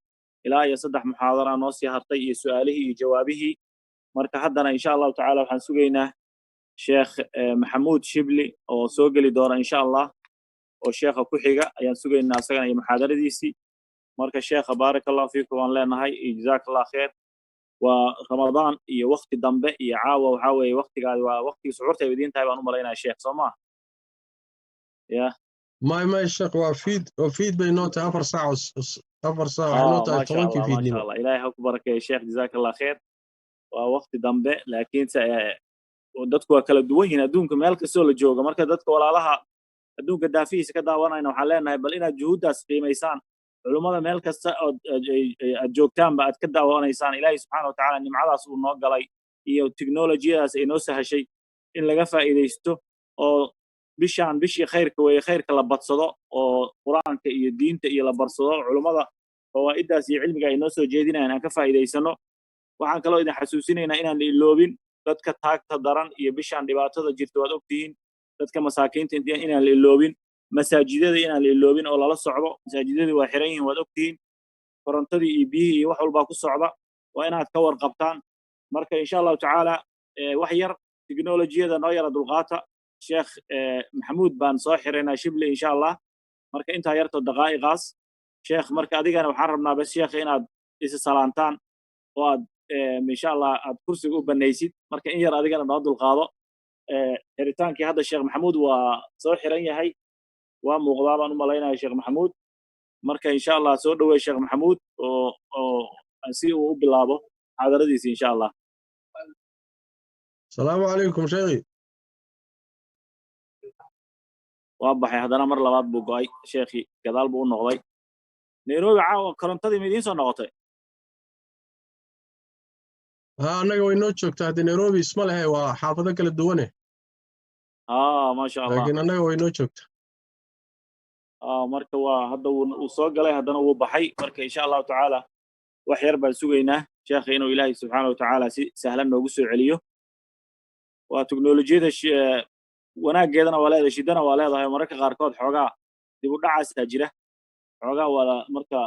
Speaker 3: إلهي يصدح محاضرة نوصي هرطي سؤاله جوابه مركا حدنا إن شاء الله تعالى وحان سوقينا شيخ محمود شبلي أو سوقلي دورة إن شاء الله والشيخ كحيقة أيان سوقينا سقنا أي محاضرة ديسي مركا الشيخ بارك الله فيكم وان لنا هاي جزاك الله خير ورمضان إي وقت دنبه إي عاوة وحاوة وقت قاعد وقت سعورته بدين تايبان أمالينا الشيخ صماه يا
Speaker 2: ما الشيخ وفيد بينوت أفر ساعة نوت
Speaker 3: ما شاء
Speaker 2: توانكي
Speaker 3: الله ما
Speaker 2: فيدني
Speaker 3: شاء الله إلهي أكبرك يا شيخ جزاك الله خير ووقت دنبه لكن dadku waa kala duwan yihiin adduunka meel kastoo la jooga marka dadka walaalaha adduunka daafihiisa ka daawanayna waxaan leenahay bal inaad juhuuddaas qiimaysaan culummada meel kasta aad joogtaanba aad ka daawanaysaan ilaahay subxaana watacaala nimcadaas uu noo galay iyo teknolojiyadaas ay noo sahashay in laga faa'iidaysto oo bishii khayrka weeye khayrka la badsado oo qur-aanka iyo diinta iyo la barsado culummada fawaa'iddaas iyo cilmiga ay noo soo jeedinayaan aan ka faa'iidaysano waxaan kaloo idin xasuusinaynaa inaan la iloobin dadka taagta daran iyo bishaan dhibaatada jirta waad ogtihiin dadka masaakiinta inaan la iloobin masaajidada inaan la iloobin oo lala socdo masaajidadii waa xiran yihiin waad ogtihiin korontadii iyo biyihii iyo wax walbaa ku socda waa inaad ka warqabtaan marka insha allahu tacaala wax yar teknolojiyada noo yara dulqaata sheekh maxamuud baan soo xiraynaa shibli insha allah marka intaa yarto daqaa'iqaas sheekh marka adigana waxaan rabnaa bas sheekh inaad isa salaantaan oo aad insha allah aad kursiga u banaysid marka in yar adigana noo dulqaado xiritaankii hadda sheekh maxamuud waa soo xiran yahay waa muuqdaa baan u malaynaya sheekh maxamuud marka insha allah soo dhaweey sheekh maxamuud oo si uu u bilaabo xaadaradiisa insha allah
Speaker 2: السلام عليكم شيخي
Speaker 3: وأبحي هذا مر لبعض بقاي شيخي كذا بقول نقضي نيروبي عاو كرنتدي مدين سو نقطة
Speaker 2: ها أنا وينو joogtaa hadda Nairobi isma lehe waa xaafado kala duwane
Speaker 3: ما شاء الله
Speaker 2: laakiin annaga waynoo joogtaa
Speaker 3: marka waa hadda uu soo galay haddana uu baxay marka insha Allah ta'ala wax yar baan sugaynaa sheekha inuu Ilaahay subhanahu wa ta'ala si sahlan noogu soo celiyo waa teknoolajiyada wanaageedana waa leedahay shidana waa leedahay mararka qaarkood xoogaa dib u dhacaas jira xoogaa wala marka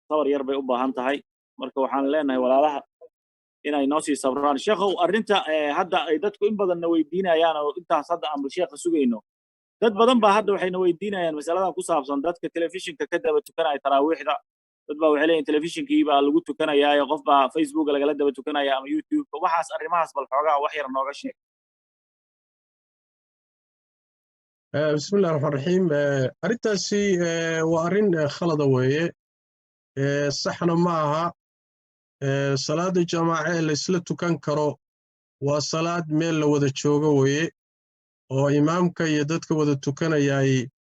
Speaker 3: sabar yar bay u baahan tahay marka waxaan leenahay walaalaha inay noo sii sabraan sheekhow arrinta hadda ay dadku in badan weydiinayaan oo intaas hadda aan sheekha sugayno dad badan baa hadda waxayna weydiinayaan mas'alada ku saabsan dadka telefishinka ka daba tukanaya taraawiixda dad baa waxay leeyihiin telefishinkii baa lagu tukanayaa qof baa Facebook lagala daba tukanaya ama YouTube waxaas arrimahaas bal xoogaa wax yar nooga sheeg
Speaker 2: بسم الله الرحمن الرحيم أرنتاسي وأرن خلطة ويه صحنا معها صلاة الجماعة اللي سلتو كان كرو وصلاة ميل وذا تشوغا ويه وإمامك يددك وذا تكنا ياي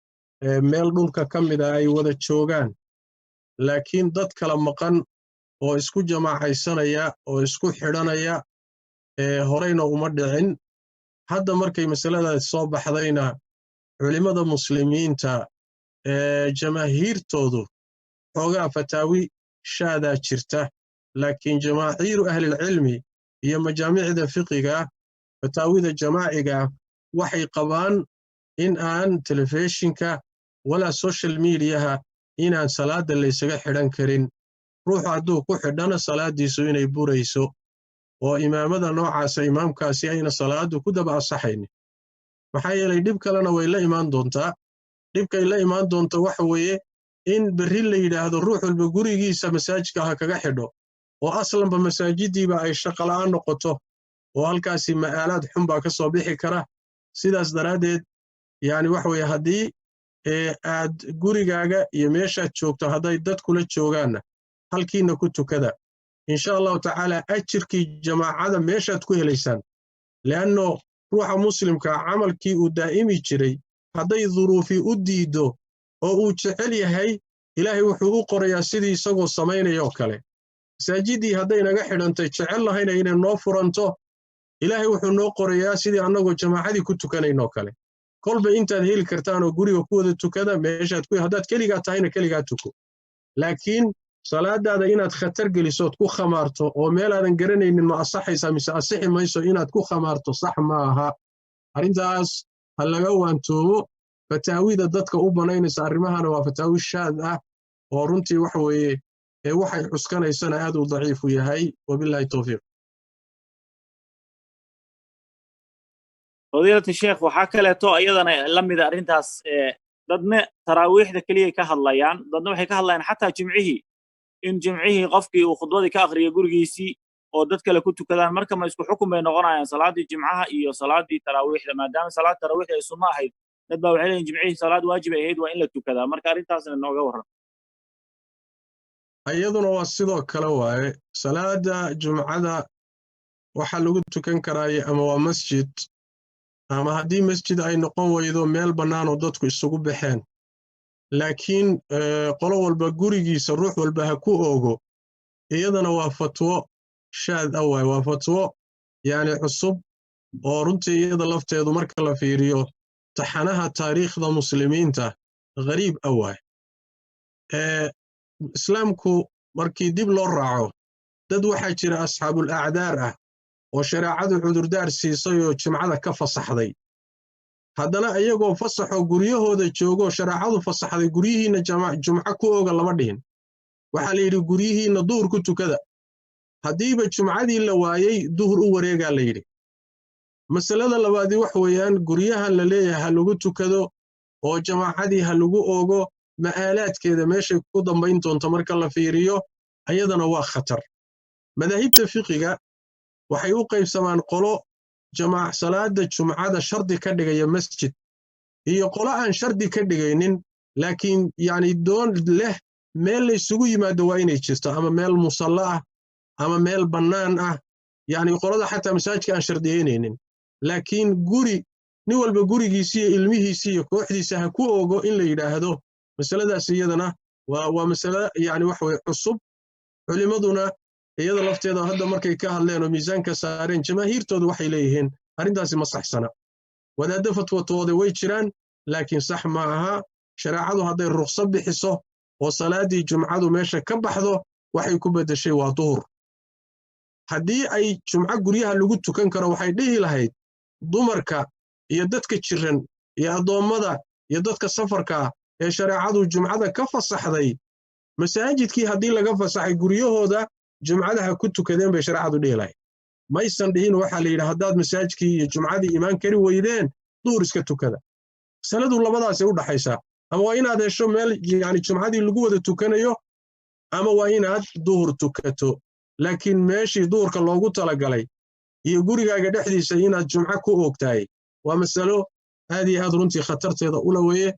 Speaker 2: ميل دولك كمدا أي وذا تشوغان لكن دادك لما قن وإسكو جماعة يسانيا وإسكو حرانيا هورينا ومدعين هذا مركي مسألة الصوب حضينا culimada muslimiinta jamaahiirtoodu xoogaa fataawi shaadaa jirta laakiin jamaahiiru ahlilcilmi iyo majaamicda fiqiga fataawida jamaaciga waxay qabaan in aan telefishinka walaa social mediaha inaan salaada laysaga xidhan karin ruuxu hadduu ku xidhana salaadiisu inay burayso oo imaamada noocaasa imaamkaasi ayna salaadu ku daba asaxaynin maxaa yeelay dhib kalena way la imaan doontaa dhibkay la imaan doonta waxa weeye in berri la yidhaahdo ruux walba gurigiisa masaajidka ha kaga xidho oo aslanba masaajidiiba ay shaqo la'aan noqoto oo halkaasi ma'aalaad xun baa ka soo bixi kara sidaas daraaddeed yani waxa weeye haddii aad gurigaaga iyo meeshaad joogto hadday dad kula joogaanna halkiina ku tukada insha allahu tacaala ajirkii jamaacada meeshaad ku helaysaan leanno ruuxa muslimka camalkii uu daa'imi jiray hadday duruufi u diido oo uu jecel yahay ilaahay wuxuu u qorayaa sidii isagoo samaynayoo kale masaajidii hadday naga xidhantay jecel lahayna inay noo furanto ilaahay wuxuu noo qorayaa sidii annagoo jamaacadii ku tukanaynoo kale kolba intaad heli kartaan oo guriga ku wada tukada meeshaad haddaad keligaa tahayna keligaa tuko laakiin salaadaada inaad khatar gelisood ku khamaarto oo meelaadan garanaynin ma asaxaysaa mise asixi mayso inaad ku khamaarto sax ma aha arrintaas ha laga waantoobo fataawida dadka u banaynaysa arrimahana waa fataawi shaad ah oo runtii waxa weeye waxay cuskanaysana aad u daciifu yahay wabillahi tawfiiq
Speaker 3: fadiilatu sheekh waxaa kaleeto iyadana la mid ah arrintaas dadna taraawiixda kaliya ka hadlayaan dadna waxay ka hadlayaan xataa jimcihii in jimcihii qofkii uu khudbadii ka akhriyo gurigiisii oo dad kale ku tukadaan marka ma isku xukun bay noqonayaan salaadii jimcaha iyo salaadii taraawiixda maadaama salaad taraawiixda ay sunno ahayd dad baa waxay leeyihiin jimcihii salaad waajib ay ahayd waa in la tukadaa marka arrintaasna nooga warran
Speaker 2: iyaduna waa sidoo kale waaye salaada jumcada waxaa lagu tukan karaaye ama waa masjid ama haddii masjid ay noqon weydo meel bannaan oo dadku isugu baxeen laakiin qolo walba gurigiisa ruux walba ha ku oogo iyadana waa fatwo shaad ah waaye waa fatwo yani cusub oo runtii iyada lafteedu marka la fiiriyo taxanaha taariikhda muslimiinta gariib ah waaye islaamku markii dib loo raaco dad waxaa jira asxaabul acdaar ah oo shareecadu cudurdaar siisay oo jimcada ka fasaxday haddana iyagoo fasaxoo guryahooda joogoo shareecadu fasaxday guryihiinna jumco ku ooga lama dhihin waxaa la yidhi guryihiinna duhur ku tukada haddiiba jumcadii la waayey duhur u wareegaa la yidhi masalada labaadii wax weeyaan guryahan la leeyahay ha lagu tukado oo jamaacadii ha lagu oogo ma'aalaadkeeda meeshay ku dambayn doonto marka la fiiriyo ayadana waa khatar madaahibta fiqiga waxay u qaybsamaan qolo salaada jumcada shardi ka dhigaya masjid iyo qolo aan shardi ka dhigaynin laakiin yani doon leh meel la isugu yimaado waa inay jirto ama meel musalla ah ama meel bannaan ah yani qolada xataa masaajidka aan shardiyeynaynin laakiin guri nin walba gurigiisa iyo ilmihiisa iyo kooxdiisa ha ku ogo in la yidhaahdo masaladaas iyadana waa masale yani wax way cusub culimaduna iyada lafteeda hadda markay ka hadleen oo miisaanka saareen jamaahiirtoodu waxay leeyihiin arrintaasi ma saxsana wadaadda fatwatooda way jiraan laakiin sax ma aha shareecadu hadday ruqsad bixiso oo salaadii jumcadu meesha ka baxdo waxay ku bedeshay waa duhur haddii ay jumco guryaha lagu tukan karo waxay dhihi lahayd dumarka iyo dadka jiran iyo addoommada iyo dadka safarka ee shareecadu jumcada ka fasaxday masaajidkii haddii laga fasaxay guryahooda jumcada ha ku tukadeen bay shareecadu dhihi lahayd maysan dhihin waxaa la yidhi haddaad masaajidkii iyo jumcadii imaan kari weydeen duhur iska tukada masaladu labadaasay u dhaxaysaa ama waa inaad hesho meel yani jumcadii lagu wada tukanayo ama waa inaad duhur tukato laakiin meeshii duhurka loogu talagalay iyo gurigaaga dhexdiisa inaad jumco ku oogtahay waa masalo aad iyo aad runtii khatarteeda ula weeye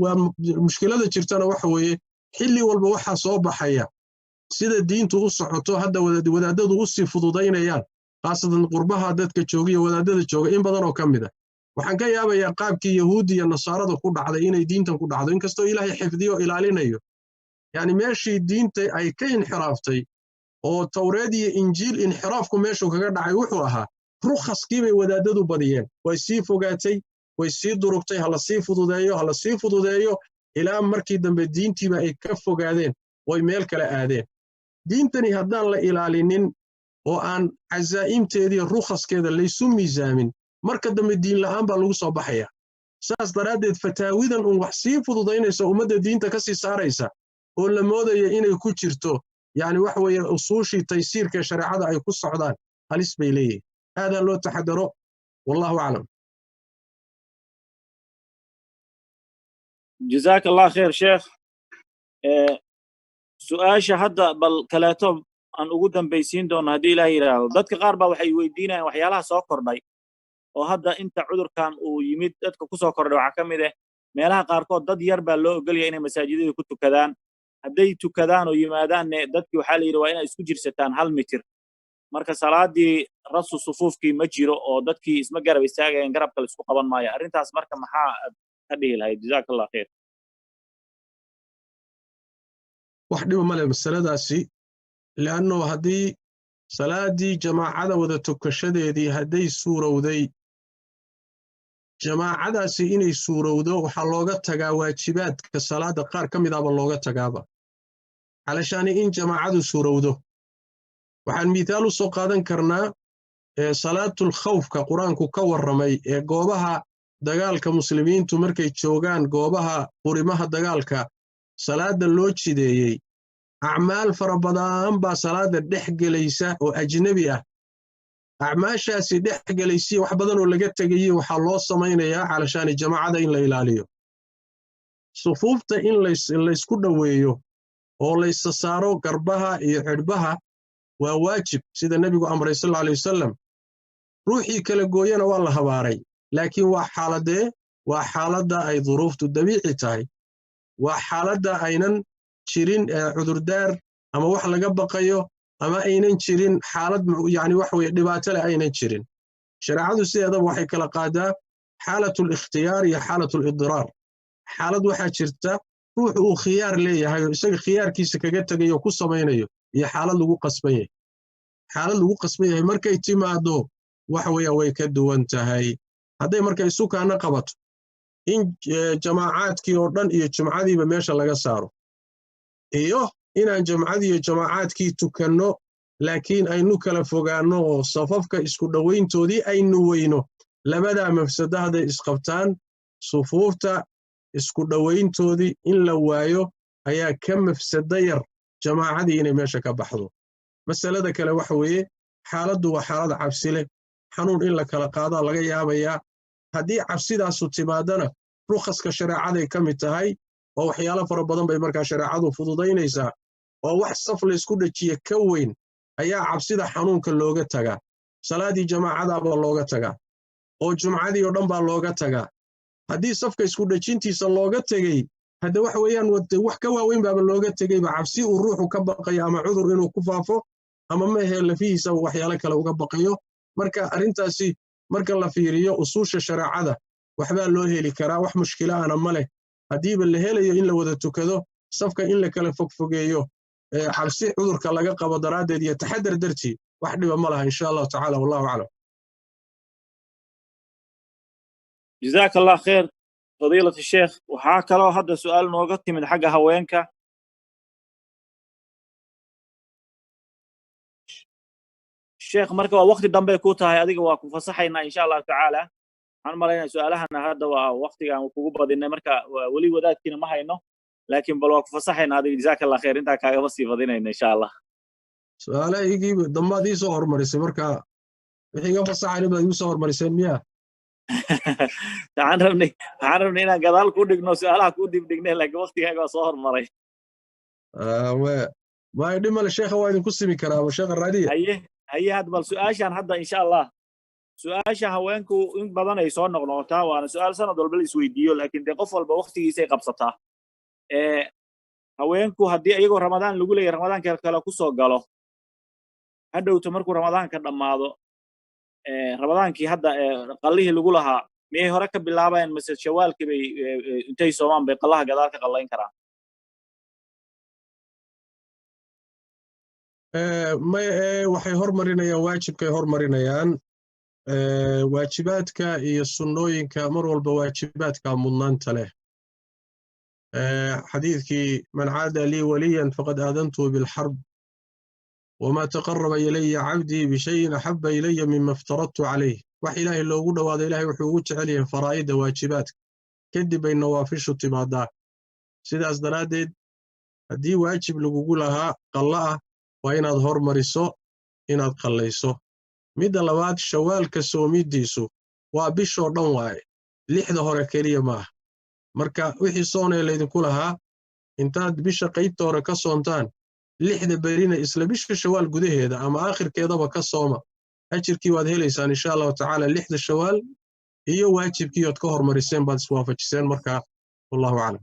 Speaker 2: waa mushkilada jirtana waxa weeye xilli walba waxaa soo baxaya sida diintu u socoto hadda wadaadadu u sii fududaynayaan khaasatan qurbaha dadka jooga iyo wadaadada jooga in badan oo ka mid ah waxaan ka yaabayaa qaabkii yahuudi iyo nasaarada ku dhacday inay diintan ku dhacdo inkastoo ilaahay xifdiyo ilaalinayo yani meeshii diinta ay ka inxiraaftay oo tawreed iyo injiil inxiraafku meeshuu kaga dhacay wuxuu ahaa rukhaskii bay wadaadadu badiyeen way sii fogaatay way sii durugtay hala sii fududeeyo ilaa markii dambe diintiiba ay ka fogaadeen way meel kale aadeen diintani haddaan la ilaalinin oo aan cazaa'imteediiyo rukhaskeeda laysu miisaamin marka dambe diin la'aan baa lagu soo baxaya saas daraaddeed fataawidan un wax sii fududaynaysa ummadda diinta ka sii saaraysa oo la moodaya inay ku jirto yani wax weeye usuushii taysiirka shareecada ay ku socdaan halis bay leeyihin aadaa loo taxadaro wallahu aclam
Speaker 3: جزاك الله خير شيخ سؤاشا هدا بل كلاتو aan ugu dambaysiin doono haddii ilaahay yiraahdo dadka qaar baa waxay weydiinayaan waxyaalaha soo kordhay oo hadda inta cudurkan uu yimid dadka ku soo kordhay waxa kamid ah meelaha qaarkood dad yar baa loo ogol yahay inay masaajidada ku tukadaan hadday tukadaan oo yimaadaan dadkii waxaa la yidhi waa inay isku jirsataan 1 mitir marka salaadii rasu sufuufkii ma jiro oo dadkii isma garab istaagayeen garabka la isku qaban maayo arrintaas marka maxaa ka dhihi lahayd jazakallahu khayr
Speaker 2: wax dhiba male masaladaasi لأنه هذه صلاة جماعة وذا تكشدي هذه سورودي جماعة سيني سورودو وحلوغة تجاواتشبات كصلاة قار كم إذا باللوغة تجابا علشان إن جماعة سورودو وعن مثال سقادا كرنا صلاة الخوف كقرآن كور رمي جوابها دجال كمسلمين تمركي تشوغان جوابها قرمها دجال كصلاة اللوتشي دي أعمال فربضان بصلاة الدحق ليسا وأجنبي أعماشاسي دحق ليسي وحبضان ولقيت تجيه وحلوص سمينيا علشان الجماعة إن ليلاليو صفوفتا إن ليس كده ويو أو ليس سارو قربها يحربها وواجب سيد النبي أمر صلى الله عليه وسلم روحي كالقوينا والله هباري لكن وحالة أي ظروف الدبيعي تاي وحالة أينن jirin cudurdaar ama wax laga baqayo ama aynan jirin xaalad yani wax way dhibaato leh aynan jirin shariicadu sideeda waxay kala qaadaa xaalatul ikhtiyaar iyo xaalatul idrar xaalad waxa jirta ruux uu khiyaar leeyahay oo isaga khiyaarkiisa kaga tagayo ku sameeyo iyo xaalad lagu qasban yahay markay timaado wax way ka duwan tahay haday markay isu kaana qabato in jamaacaadkii oo dhan iyo jumcadiiba meesha laga saaro iyo inaan jamcadii iyo jamaacaadkii tukanno laakiin aynu kala fogaano oo safafka isku dhaweyntoodii aynu weyno labada mafsada haday isqabtaan sufuufta isku dhaweyntoodii in la waayo ayaa ka mafsada yar jamaacadii inay meesha ka baxdo masalada kale waxa weeye xaaladdu waa xaalad cabsi leh xanuun in la kala qaado laga yaabayaa haddii cabsidaasu timaadana rukhaska shareecaday ka mid tahay oo waxyaalo fara badan bay markaa shareecadu fududaynaysaa oo wax saf la isku dhajiye ka weyn ayaa cabsida xanuunka looga tagaa salaadii jamaacada baa looga tagaa oo jumcadii oo dhan baa looga tagaa haddii safka isku dhajintiisa looga tagay hadda wax weeyaan wax ka waaweyn baaba looga tagayba cabsi uu ruuxu ka baqayo ama cudur inuu ku faafo ama ma lafihiisa waxyaalo kale uga baqayo marka arrintaasi marka la fiiriyo usuusha shariicada waxbaa loo heli karaa wax mushkila ahna ma leh haddiiba la helayo in la wada tukado safka in la kala fogfogeeyo xabsi cudurka laga qabo daraaddeed iyo taxadar dartii wax dhiba ma laha insha allahu tacaala wallahu aclam
Speaker 3: جزاك الله خير فضيلة الشيخ وحاك له هذا سؤال نوقتي من حق هوينك الشيخ مركب وقت الدم بيكوتها هذه واكم فصحينا إن شاء الله تعالى أنا مرينا سؤالها أن هذا وقت كان كوبا دينا مركب ولي ودات كنا ما هينه لكن بالواقع فصحينا هذه جزاك الله خير أنت كاغبسي فضينا إن شاء الله
Speaker 2: سؤال يجيب ضمادي صور مريسي مركب وحيقا فصحينا بدا يصور مريسي مياه
Speaker 3: عارفني أنا قدال كودك نو سؤالها كودي بدقني لك وقت كاغا صور مري
Speaker 2: ما يدم الشيخ وايد كسمي كلام الشيخ الرادية
Speaker 3: هي هذا بالسؤال هذا إن شاء الله سؤال هوانكو إن بدنا يصير نقطة وأنا سؤال سنة دول بلي سويديو لكن دقفل بوقت يسيق قبضتها هوانكو هدي أيقو رمضان لقول لي رمضان كلا كوسو قالوا هذا وتمركو رمضان كذا ماذا رمضان كي هذا قليه اللي يقولها ميه هرك باللعبة مثل شوال كبي انتي سوام بقلها قدارك قلين كرا
Speaker 2: ما waxay hormarinayaan waajibkay hormarinayaan waajibaadka iyo sunnooyinka mar walba waajibaadka mudnaanta leh xadiidkii man caada lii waliyan faqad aadantu bil harb وما تقرب إلي عبدي بشيء أحب إلي مما افترضت عليه وحي إلهي لو قد وهذا إلهي وحووت عليه فرائد واجبات كدب بين نوافش التبادات سيدا أصدرادد هدي واجب لقولها قلعة وإن أظهر مرسو إن أدقليسو ميدا لواد شوال كسو ميديسو وابشو دنواي لحظة هوركالية ماه مركا وحي صوني اللي يدكولها انتاد بشا قيبتا هوركاسو انتان لحظة برينا إسلا بشا شوال قده هذا أما آخر كيدا بكاسوما أجر كي واد هيليسان إن شاء الله تعالى لحظة شوال هي واجب كي يتكهر مرسين بعد سوافة جسين مركا والله أعلم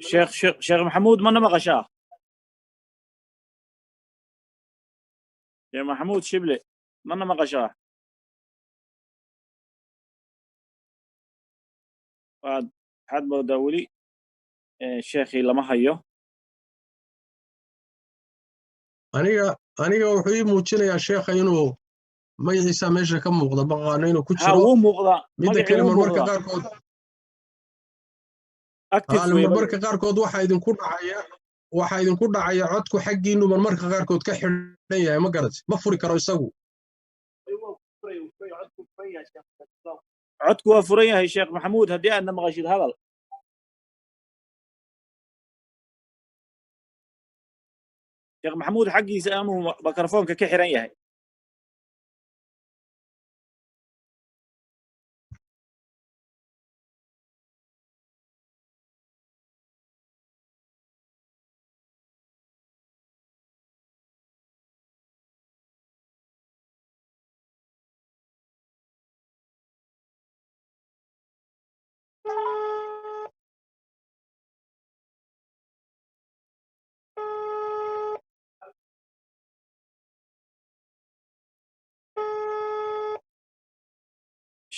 Speaker 3: شيخ محمود من مغشاه يا محمود شبلي من مغشاه حد بدولي شيخي لما هيو
Speaker 2: aniga wuxuu ii muujinayaa sheekha inuu magaciisa meesha ka muuqda baqaano inuu ku jiro
Speaker 3: wuu muuqda
Speaker 2: midda kale marmarka qaarkood waxaa idinku dhacaya codku xaggiinu marmarka qaarkood ka xidhan yahay ma garat ma furi karo isagu
Speaker 3: codku waa furan yahay sheekh maxamuud haddii aadna maqashid hadal sheekh maxamuud xaggiisa amuu mikrofoonka ka xiran yahay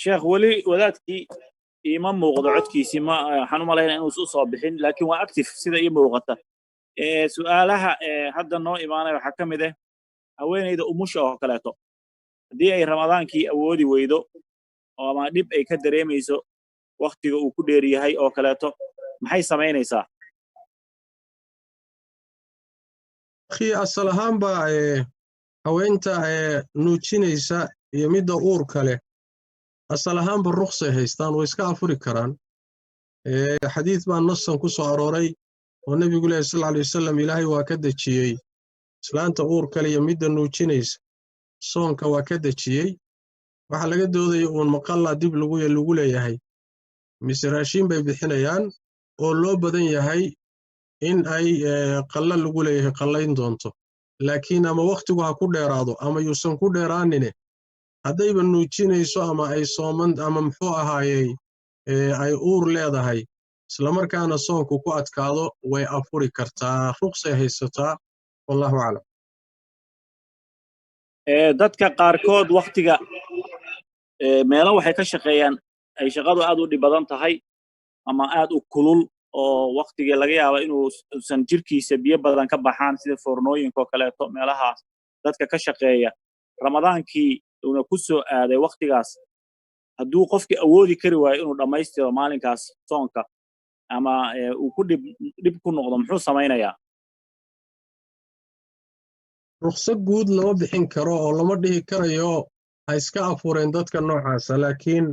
Speaker 3: sheekh weli wadaadkii ima muuqdo codkiisii ma waxaan u malaynaa inuu soo soo bixin laakiin waa active sida ii muuqata su'aalaha hadda noo imaanaya waxaa ka mid ah haweeneyda umusha oo kaleeto haddii ay ramadaankii awoodi weydo oo ama dhib ay ka dareemayso waqtiga uu ku dheer yahay oo kaleeto maxay samaynaysaa
Speaker 2: akhi asal ahaanba haweenta nuujinaysa iyo midda uur kale asal ahaanba ruqsay haystaan way iska afuri karaan xadiis baa nasan ku soo arooray oo nabigu leeyahay sallallahu alayhi wasallam ilaahay waa ka dajiyay islaanta uur kale iyo midda nuujinaysa soonka waa ka dajiyay waxa laga doodaya uun maqalla dib lagu leeyahay mise raashin bay bixinayaan oo loo badan yahay in ay qalla lagu leeyahay qallayn doonto laakiin ama waqtigu ha ku dheeraado ama yuusan ku dheeraanine haddayba nuujinayso ama ay sooman ama muxuu ahaayey ay uur leedahay isla markaana soonku ku adkaado way afuri kartaa ruqsay haysataa wallahu a'lam
Speaker 3: dadka qaarkood waqtiga meelo waxay ka shaqeeyaan ay shaqadu aad u dhib badan tahay ama aad u kulul oo waqtiga laga yaabo inuu san jirkiisa biyo badan ka baxaan sida foornooyinka oo kaleeto meelahaas dadka ka shaqeeya ramadaankii una ku soo aaday waqtigaas hadduu qofkii awoodi kari waayo inuu dhammaystiro maalinkaas soonka ama uu ku dhib ku noqdo muxuu samaynayaa
Speaker 2: ruqsad guud lama bixin karo oo lama dhihi karayo ha iska afureen dadka noocaasa laakiin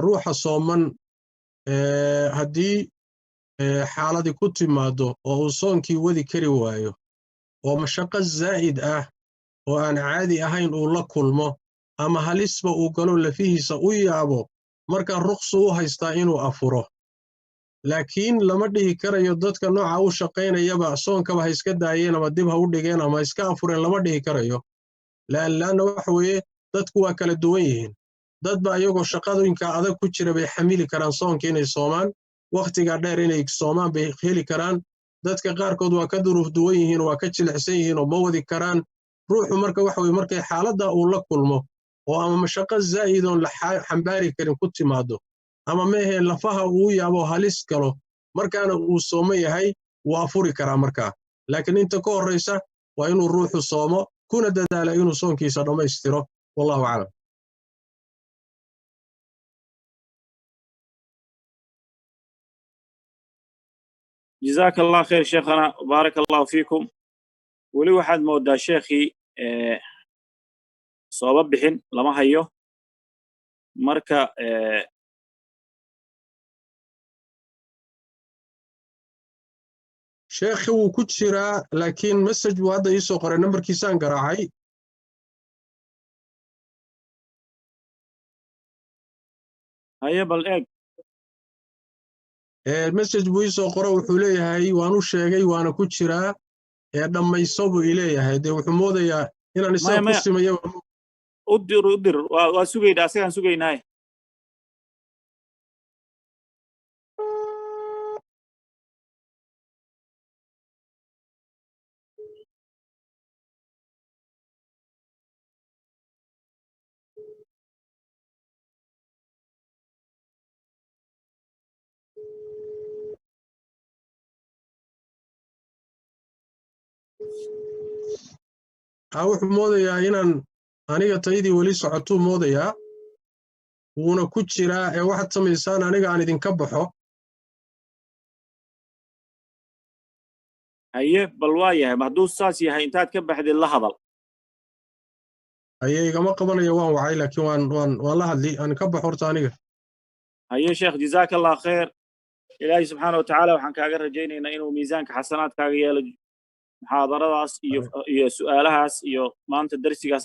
Speaker 2: ruuxa sooman haddii xaaladii ku timaado oo uu soonkii wadi kari waayo oo mashaqo zaa'id ah oo aan caadi ahayn uu la kulmo ama halisba uu galo lafihiisa u yaabo markaa ruqsu u haystaa inuu afuro laakiin lama dhihi karayo dadka nooca u shaqaynayaba soonkaba ha iska daayeen ama dib ha u dhigeen ama iska afureen lama dhihi karayo laanna waxa weeye dadku waa kala duwan yihiin dadba iyagoo shaqadooyinka adag ku jira bay xamili karaan soonka inay soomaan waqtiga dheer inay soomaan bay heli karaan dadka qaarkood waa ka duruuf duwan yihiin waa ka jilicsan yihiin oo ma wadi karaan ruuxu marka waxa weeye markay xaaladda uu la kulmo oo ama mashaqo zaa'id oon la xambaari karin ku timaado ama mehe lafaha uu yaabo halis galo markaana uu soomo yahay wuu afuri karaa markaa laakiin inta ka horraysa waa inuu ruuxu soomo kuna dadaala inuu soonkiisa dhammaystiro wallahu aclam
Speaker 3: جزاك الله خير شيخنا بارك الله فيكم ولي واحد مودا شيخي صواب بحين لما هيو مركا
Speaker 2: sheekhi wuu ku jiraa laakiin message buu hadda ii soo qoray nambarkiisaan garaacay
Speaker 3: هيا بل ايج
Speaker 2: message buu ii soo qoray wuxuu leeyahay waan u sheegay waana ku jiraa dhammayso buu ii leeyahay dee wuxuu moodayaa inaan isaga ku simayo
Speaker 3: udir waa sugaynaa asigaan sugaynaaye
Speaker 2: wuxuu moodayaa inaan aniga taydii weli socotuu moodayaa wuuna ku jiraa waxaad samaysaan aniga aan idinka baxo
Speaker 3: haye bal waa yahay hadduu saas yahay intaad ka baxdid la hadal
Speaker 2: haye igama qabanayo waan wacay laakiin waan la hadli aan ka baxo horta aniga
Speaker 3: haye sheekh jazaaka allah khayr ilaahay subxaana wa tacaala waxaan kaaga rajaynaynaa inuu miisaanka xasanaadkaaga yeelo muxaadaradaas iyo su'aalahaas iyo maanta darsigaas